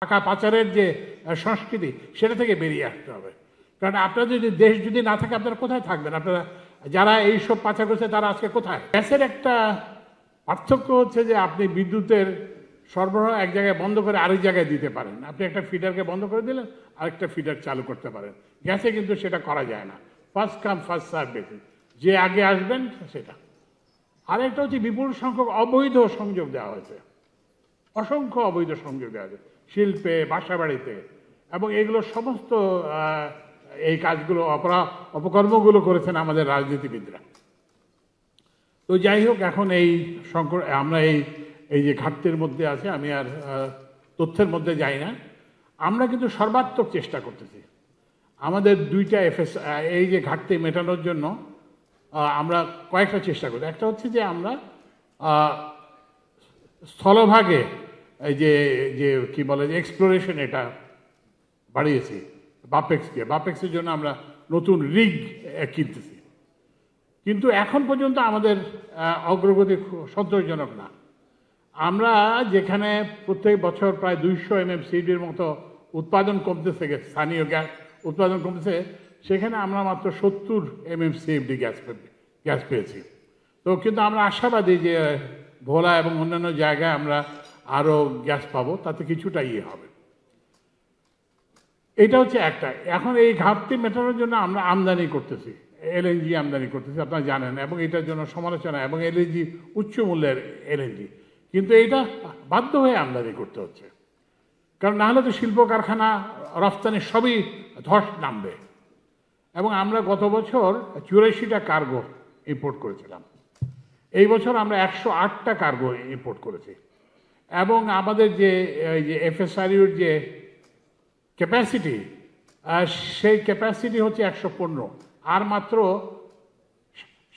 টাকা পাচারের যে সংস্কৃতি সেটা থেকে বেরিয়ে আসতে হবে। কারণ আপনার যদি দেশ যদি না থাকে আপনারা কোথায় থাকবেন? আপনারা যারা এইসব পাচার করছে তারা আজকে কোথায়? গ্যাসের একটা পার্থক্য হচ্ছে যে আপনি বিদ্যুতের সরবরাহ এক জায়গায় বন্ধ করে আরেক জায়গায় দিতে পারেন। আপনি একটা ফিডারকে বন্ধ করে দিলেন, আরেকটা ফিডার চালু করতে পারেন। গ্যাসে কিন্তু সেটা করা যায় না। First come first serve basis, যে আগে আসবেন সেটা। আরেকটা হচ্ছে বিপুল সংখ্যক অবৈধ সংযোগ দেওয়া হয়েছে, অসংখ্য অবৈধ সংযোগ দেওয়া হয়েছে শিল্পে, বাসা বাড়িতে, এবং এগুলো সমস্ত এই কাজগুলো অপকর্মগুলো করেছেন আমাদের রাজনীতিবিদরা। তো যাই হোক, এখন এই সংকট আমরা এই যে ঘাটতির মধ্যে আছে, আমি আর তথ্যের মধ্যে যাই না। আমরা কিন্তু সর্বাত্মক চেষ্টা করতেছি আমাদের দুইটা এই যে ঘাটতি মেটানোর জন্য। আমরা কয়েকটা চেষ্টা করি। একটা হচ্ছে যে আমরা স্থলভাগে এই যে কি বলে যে এক্সপ্লোরেশন, এটা বাড়িয়েছি বাপেক্সের জন্য আমরা নতুন রিগ কিনতেছি। কিন্তু এখন পর্যন্ত আমাদের অগ্রগতি সন্তোষজনক না। আমরা যেখানে প্রত্যেক বছর প্রায় 200 MMCD-র মতো উৎপাদন কমতেছে, স্থানীয় গ্যাস উৎপাদন কমতেছে, সেখানে আমরা মাত্র 70 MMCD গ্যাস পেয়েছি। তো কিন্তু আমরা আশাবাদী যে ভোলা এবং অন্যান্য জায়গায় আমরা আরও গ্যাস পাবো, তাতে কিছুটা হবে। এটা হচ্ছে একটা। এখন এই ঘাটতি মেটানোর জন্য আমরা আমদানি করতেছি, LNG আমদানি করতেছি, আপনারা জানেন, এবং এটার জন্য সমালোচনা, এবং LNG উচ্চ মূল্যের LNG, কিন্তু এইটা বাধ্য হয়ে আমদানি করতে হচ্ছে। কারণ নাহলে তো শিল্প কারখানা, রফতানি সবই ধস নামবে। এবং আমরা গত বছর 84টা কার্গো ইম্পোর্ট করেছিলাম, এই বছর আমরা 108টা কার্গো ইম্পোর্ট করেছি। এবং আমাদের যে FSRUর যে ক্যাপাসিটি, সেই ক্যাপাসিটি হচ্ছে 115, আর মাত্র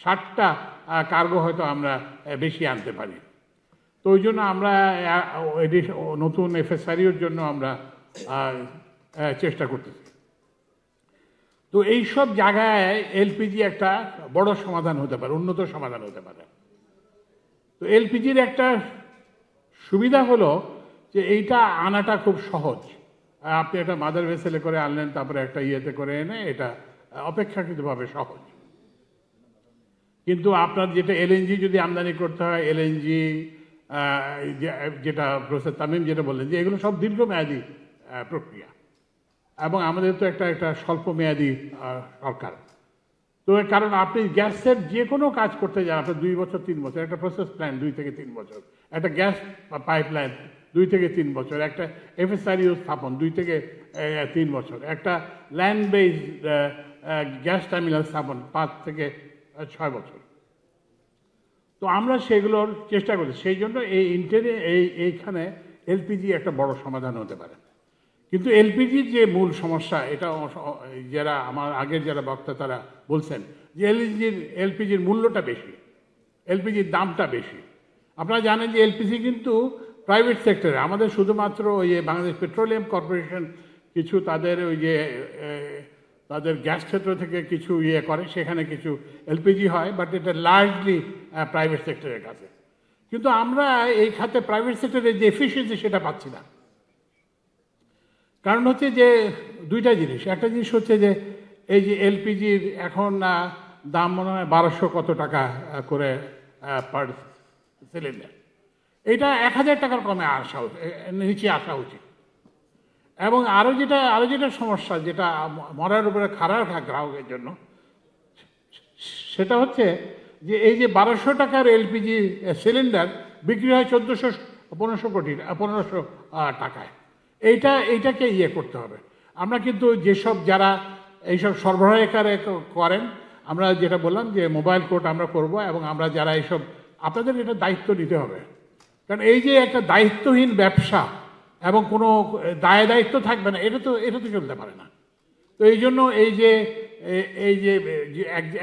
60টা কার্গো হয়তো আমরা বেশি আনতে পারি। তো ওই জন্য আমরা নতুন FSRUর জন্য আমরা চেষ্টা করতেছি। তো এইসব জায়গায় LPG একটা বড় সমাধান হতে পারে, উন্নত সমাধান হতে পারে। তো LPGর একটা সুবিধা হলো যে এইটা আনাটা খুব সহজ। আপনি একটা মাদার ভেসেলে করে আনলেন, তারপরে একটা ইয়েতে করে এনে, এটা অপেক্ষাকৃতভাবে সহজ। কিন্তু আপনার যেটা LNG যদি আমদানি করতে হয়, LNG যেটা প্রফেসর তামিম যেটা বললেন, যে এগুলো সব দীর্ঘমেয়াদী প্রক্রিয়া, এবং আমাদের তো একটা স্বল্প মেয়াদী সরকার। তো কারণ আপনি গ্যাসের যে কোনো কাজ করতে যান, আপনার 2 বছর 3 বছর, একটা প্রসেস প্ল্যান 2 থেকে 3 বছর, একটা গ্যাস পাইপলাইন 2 থেকে 3 বছর, একটা FSRU স্থাপন 2 থেকে 3 বছর, একটা ল্যান্ড বেসড গ্যাস টার্মিনাল স্থাপন 5 থেকে 6 বছর। তো আমরা সেগুলোর চেষ্টা করি। সেই জন্য এইখানে LPG একটা বড় সমাধান হতে পারে। কিন্তু LPGর যে মূল সমস্যা, এটা যারা আমার আগের যারা বক্তা তারা বলছেন যে LPGর মূল্যটা বেশি, LPGর দামটা বেশি। আপনারা জানেন যে LPG কিন্তু প্রাইভেট সেক্টরে, আমাদের শুধুমাত্র ওই বাংলাদেশ পেট্রোলিয়াম কর্পোরেশন কিছু তাদের তাদের গ্যাস ক্ষেত্র থেকে কিছু করে, সেখানে কিছু LPG হয়, বাট এটা লার্জলি প্রাইভেট সেক্টরের কাছে। কিন্তু আমরা এই খাতে প্রাইভেট সেক্টরের যে এফিসিয়েন্সি সেটা পাচ্ছি না। কারণ হচ্ছে যে দুইটা জিনিস। একটা জিনিস হচ্ছে যে এই যে LPGর এখন দাম মনে হয় 1200 কত টাকা করে পার সিলিন্ডার। এটা 1000 টাকার কমে নিচে আসা উচিত। এবং আরও যেটা সমস্যা, যেটা মরার উপরে খাড়ার গ্রাহকের জন্য, সেটা হচ্ছে যে এই যে 1200 টাকার LPG সিলিন্ডার বিক্রি হয় 1500 টাকায়। এইটাকে করতে হবে। আমরা কিন্তু যেসব যারা এইসব সরবরাহকারী করেন, আমরা যেটা বললাম যে মোবাইল কোর্ট আমরা করব, এবং আমরা যারা এইসব, আপনাদের এটা দায়িত্ব নিতে হবে। কারণ এই যে একটা দায়িত্বহীন ব্যবসা এবং কোনো দায়িত্ব থাকবে না, এটা তো চলতে পারে না। তো এই জন্য এই যে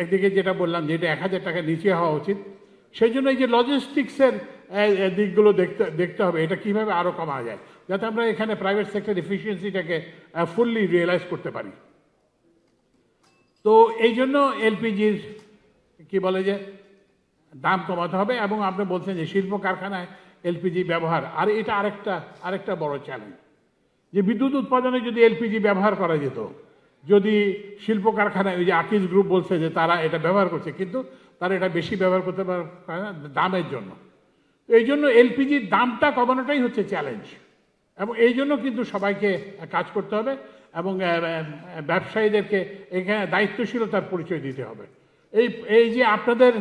একদিকে যেটা বললাম যে এটা 1000 টাকা নিচে হওয়া উচিত, সেই জন্য এই যে লজিস্টিক্সের দিকগুলো দেখতে হবে, এটা কীভাবে আরও কমা যায়, যাতে আমরা এখানে প্রাইভেট সেক্টর এফিসিয়েন্সিটাকে ফুললি রিয়েলাইজ করতে পারি। তো এই জন্য LPGর কি বলে যে দাম কমাতে হবে। এবং আপনি বলছেন যে শিল্প কারখানায় LPG ব্যবহার, আর এটা আরেকটা বড় চ্যালেঞ্জ। যে বিদ্যুৎ উৎপাদনে যদি এলপিজি ব্যবহার করা যেত, যদি শিল্প কারখানায় ওই যে আকিজ গ্রুপ বলছে যে তারা এটা ব্যবহার করছে, কিন্তু তারা এটা বেশি ব্যবহার করতে পারে না দামের জন্য। তো এই জন্য এলপিজির দামটা কমানোটাই হচ্ছে চ্যালেঞ্জ, এবং এই জন্য কিন্তু সবাইকে কাজ করতে হবে এবং ব্যবসায়ীদেরকে এখানে দায়িত্বশীলতার পরিচয় দিতে হবে। এই যে আপনাদের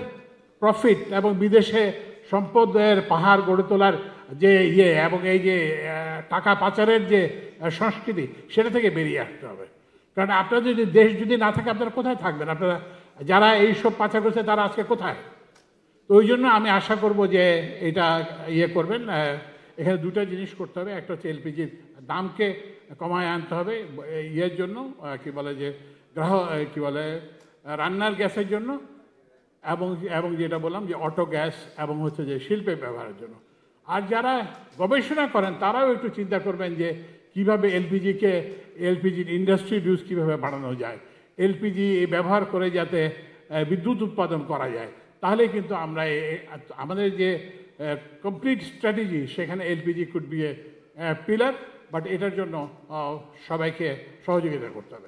প্রফিট এবং বিদেশে সম্পদের পাহাড় গড়ে তোলার যে এবং এই যে টাকা পাচারের যে সংস্কৃতি, সেটা থেকে বেরিয়ে আসতে হবে। কারণ আপনাদের যদি দেশ যদি না থাকে, আপনারা কোথায় থাকবেন? আপনারা যারা এইসব পাচার করছে তারা আজকে কোথায়? তো ওই জন্য আমি আশা করব যে এটা করবেন। এখানে দুটো জিনিস করতে হবে। একটা হচ্ছে এলপিজির দামকে কমায় আনতে হবে জন্য, কি বলে যে কি বলে রান্নার গ্যাসের জন্য, এবং যেটা বললাম যে অটো গ্যাস এবং হচ্ছে যে শিল্পে ব্যবহারের জন্য। আর যারা গবেষণা করেন তারাও একটু চিন্তা করবেন যে কীভাবে এলপিজির ইন্ডাস্ট্রি ইউজ কীভাবে বাড়ানো যায়, এলপিজি ব্যবহার করে যাতে বিদ্যুৎ উৎপাদন করা যায়। তাহলে কিন্তু আমরা আমাদের যে কমপ্লিট স্ট্র্যাটেজি, সেখানে LPG could B A pillar, but এটার জন্য সবাইকে সহযোগিতা করতে হবে।